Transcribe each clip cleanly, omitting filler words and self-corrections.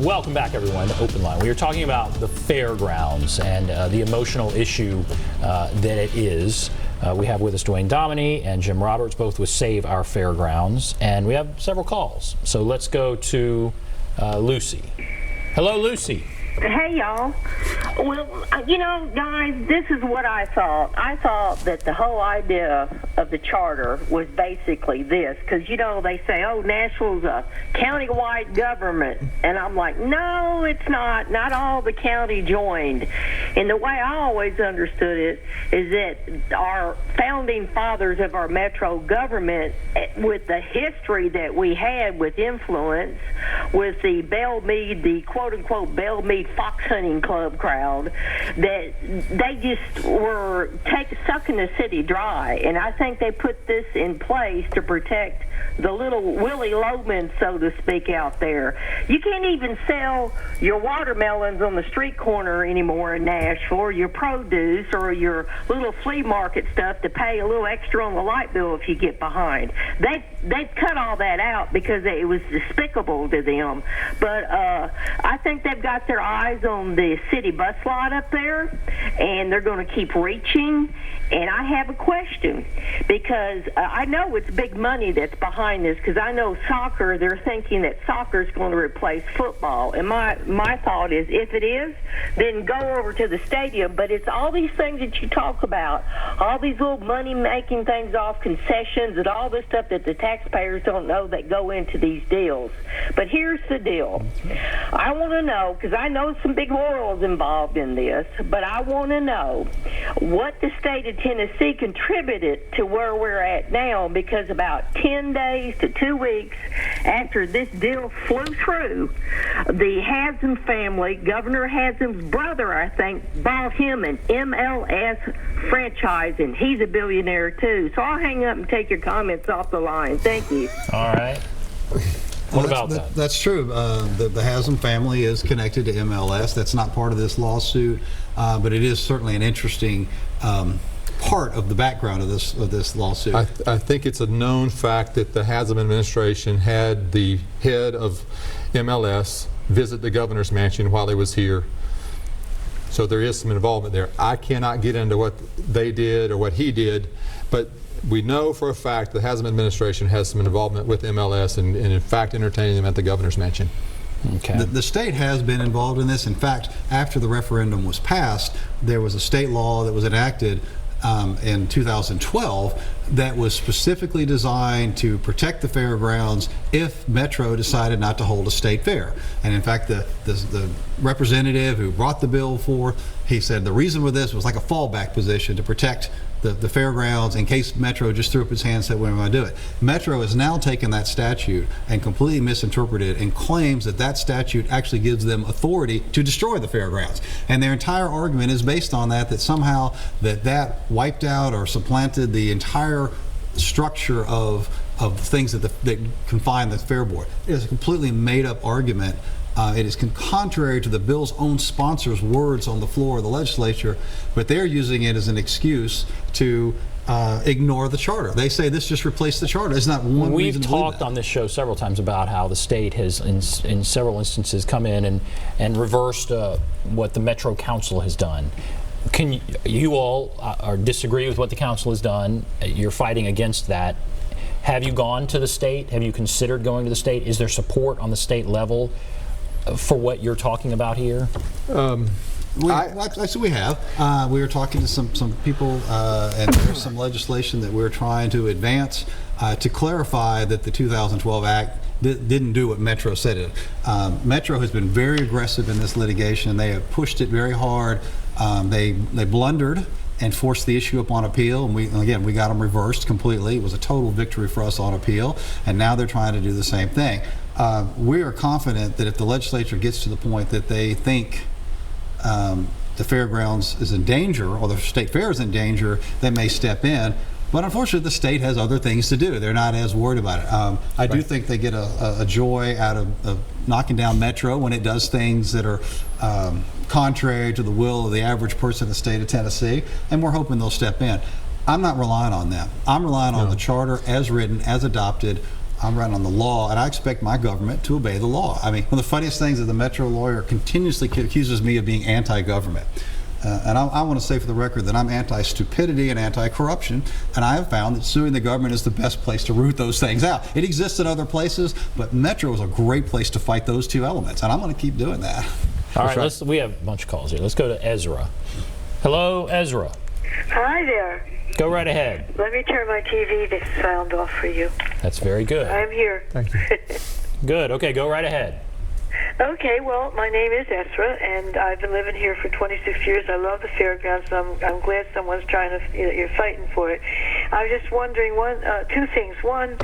Welcome back, everyone, to Open Line. We are talking about the fairgrounds and the emotional issue that it is. We have with us Duane Dominy and Jim Roberts, both with Save Our Fairgrounds, and we have several calls. So let's go to Lucy. Hello, Lucy. Hey, y'all. Well, you know, guys, this is what I thought. I thought that the whole idea of the charter was basically this, because, you know, they say, oh, Nashville's a county-wide government. And I'm like, no, it's not. Not all the county joined. And the way I always understood it is that our founding fathers of our metro government, with the history that we had with influence, with the Belle Meade, the quote-unquote Belle Meade fox hunting club crowd, that they just were sucking the city dry. And I think they put this in place to protect the little Willie Loman, so to speak, out there. You can't even sell your watermelons on the street corner anymore in Nashville, or your produce, or your little flea market stuff to pay a little extra on the light bill if you get behind. They've cut all that out because it was despicable to them. But I think they've got their eyes on the city bus lot up there, and they're going to keep reaching. And I have a question, because I know it's big money that's behind this, because I know soccer, they're thinking that soccer is going to replace football. And my thought is, if it is, then go over to the stadium. But it's all these things that you talk about, all these little money-making things off concessions and all this stuff that the taxpayers don't know that go into these deals. But here's the deal. I want to know, because I know some big oils involved in this, but I want to know what the state of Tennessee contributed to where we're at now, because about 10 days to 2 weeks after this deal flew through, the Haslam family, Governor Haslam's brother, I think, bought him an MLS franchise, and he's a billionaire too. So I'll hang up and take your comments off the line. Thank you. All right. What about that? That's true. The Haslam family is connected to MLS. That's not part of this lawsuit, but it is certainly an interesting part of the background of this lawsuit. I think it's a known fact that the Haslam administration had the head of MLS visit the governor's mansion while he was here. So there is some involvement there. I cannot get into what they did or what he did, but we know for a fact the Haslam administration has some involvement with MLS and in fact entertaining them at the governor's mansion. Okay. The state has been involved in this. In fact, after the referendum was passed, there was a state law that was enacted in 2012 that was specifically designed to protect the fairgrounds if Metro decided not to hold a state fair. And in fact, the representative who brought the bill forth, he said the reason for this was like a fallback position to protect the fairgrounds in case Metro just threw up its hand and said, we don't want to do it. Metro has now taken that statute and completely misinterpreted it and claims that that statute actually gives them authority to destroy the fairgrounds. And their entire argument is based on that somehow that wiped out or supplanted the entire structure of things that confine the fair board. It is a completely made up argument. It is contrary to the bill's own sponsors' words on the floor of the legislature, but they're using it as an excuse to ignore the charter. They say this just replaced the charter. It's not one reason to believe that. We've talked on this show several times about how the state has, in several instances, come in and reversed what the Metro Council has done. Can you all disagree with what the council has done? You're fighting against that. Have you gone to the state? Have you considered going to the state? Is there support on the state level for what you're talking about here? Actually, we have. We were talking to some people, and there's some legislation that we're trying to advance to clarify that the 2012 Act didn't do what Metro said it. Metro has been very aggressive in this litigation. They have pushed it very hard. They blundered and forced the issue up on appeal, and we got them reversed completely. It was a total victory for us on appeal, and now they're trying to do the same thing. We are confident that if the legislature gets to the point that they think the fairgrounds is in danger, or the state fair is in danger, they may step in. But unfortunately, the state has other things to do. They're not as worried about it. I do think they get a joy out of knocking down Metro when it does things that are contrary to the will of the average person in the state of Tennessee, and we're hoping they'll step in. I'm not relying on them. I'm relying on the charter as written, as adopted, I'm running on the law, and I expect my government to obey the law. I mean, one of the funniest things is the Metro lawyer continuously accuses me of being anti-government. And I want to say for the record that I'm anti-stupidity and anti-corruption, and I have found that suing the government is the best place to root those things out. It exists in other places, but Metro is a great place to fight those two elements, and I'm going to keep doing that. All right, we have a bunch of calls here. Let's go to Ezra. Hello, Ezra. Hi there. Go right ahead. Let me turn my TV sound off for you. That's very good. I'm here. Thank you. Good. Okay, go right ahead. Okay, well, my name is Esra, and I've been living here for 26 years. I love the fairgrounds, and I'm glad someone's trying to, you're fighting for it. I was just wondering, two things. One,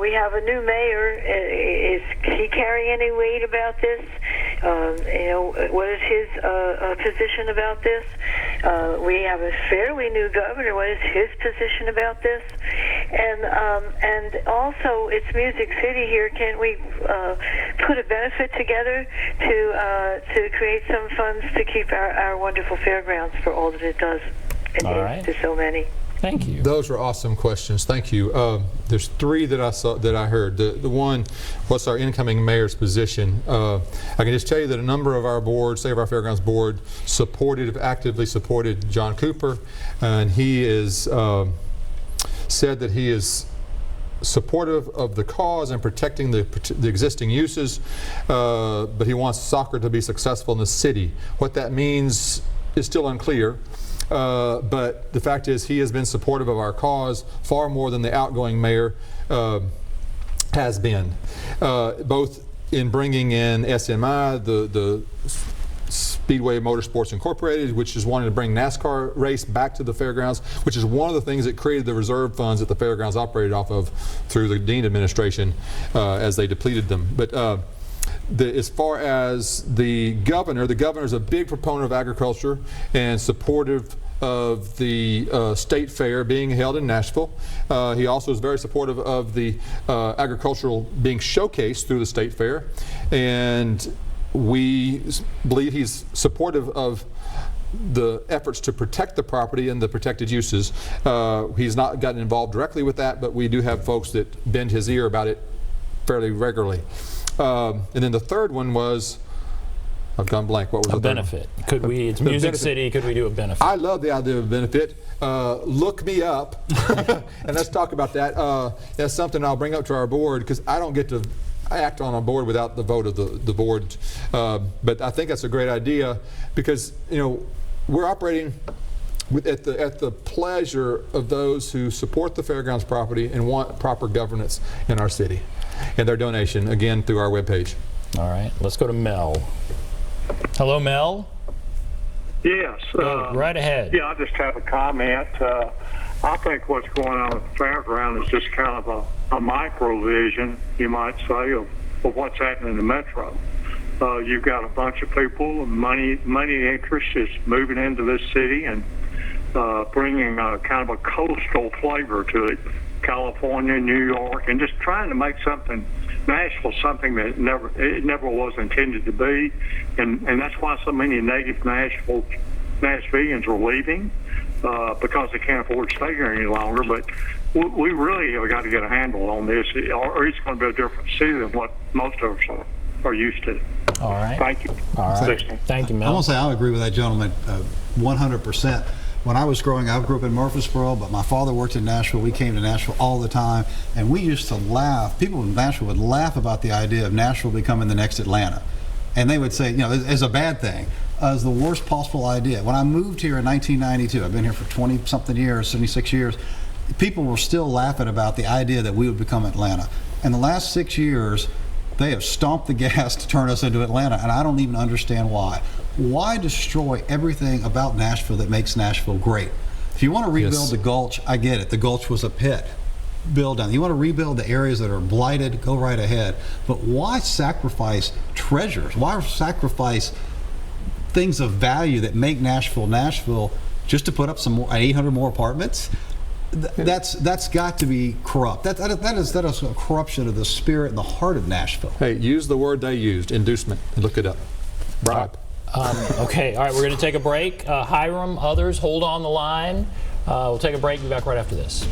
we have a new mayor. Is he carrying any weight about this? What is his position about this? We have a fairly new governor. What is his position about this? And also, it's Music City here. Can we put a benefit together to create some funds to keep our wonderful fairgrounds for all that it does and All is right. to so many? Thank you. Those are awesome questions. Thank you. There's three that I heard. The one, what's our incoming mayor's position? I can just tell you that a number of our board, Save Our Fairgrounds board, actively supported John Cooper, and he is said that he is supportive of the cause and protecting the existing uses, but he wants soccer to be successful in the city. What that means is still unclear. But the fact is he has been supportive of our cause far more than the outgoing mayor has been, both in bringing in SMI, the Speedway Motorsports Incorporated, which is wanting to bring NASCAR race back to the fairgrounds, which is one of the things that created the reserve funds that the fairgrounds operated off of through the Dean administration as they depleted them. But as far as the governor is a big proponent of agriculture and supportive of the state fair being held in Nashville. He also is very supportive of the agricultural being showcased through the state fair, and we believe he's supportive of the efforts to protect the property and the protected uses. He's not gotten involved directly with that, but we do have folks that bend his ear about it fairly regularly. And then the third one was, I've gone blank. What was the benefit? Could we? It's Music City. Could we do a benefit? I love the idea of a benefit. Look me up, and let's talk about that. That's something I'll bring up to our board because I don't get to act on a board without the vote of the board. But I think that's a great idea because we're operating at the pleasure of those who support the fairgrounds property and want proper governance in our city, and their donation again through our webpage. All right, let's go to Mel. Hello, Mel. Yes. Right ahead. Yeah, I just have a comment. I think what's going on at the fairground is just kind of a microvision, you might say, of what's happening in the metro. You've got a bunch of people, money interest is moving into this city and bringing kind of a coastal flavor to it. California, New York, and just trying to make Nashville something that it never was intended to be, and that's why so many native Nashvillians are leaving because they can't afford to stay here any longer. But we really have got to get a handle on this, or it's going to be a different city than what most of us are used to. All right. Thank you. All right. Thank you, Mel. I want to say I agree with that gentleman 100%. When I was growing up, I grew up in Murfreesboro, but my father worked in Nashville. We came to Nashville all the time, and we used to laugh. People in Nashville would laugh about the idea of Nashville becoming the next Atlanta. And they would say, as a bad thing, as the worst possible idea. When I moved here in 1992, I've been here for 20-something years, 76 years, people were still laughing about the idea that we would become Atlanta. In the last 6 years, they have stomped the gas to turn us into Atlanta, and I don't even understand why. Why destroy everything about Nashville that makes Nashville great? If you want to rebuild the Gulch, I get it. The Gulch was a pit. Build down. You want to rebuild the areas that are blighted, go right ahead. But why sacrifice treasures? Why sacrifice things of value that make Nashville Nashville just to put up some more 800 more apartments? That's got to be corrupt. That is a corruption of the spirit and the heart of Nashville. Hey, use the word they used, inducement. Look it up. Bribe. Okay, all right, we're going to take a break. Hiram, others, hold on the line. We'll take a break and be back right after this.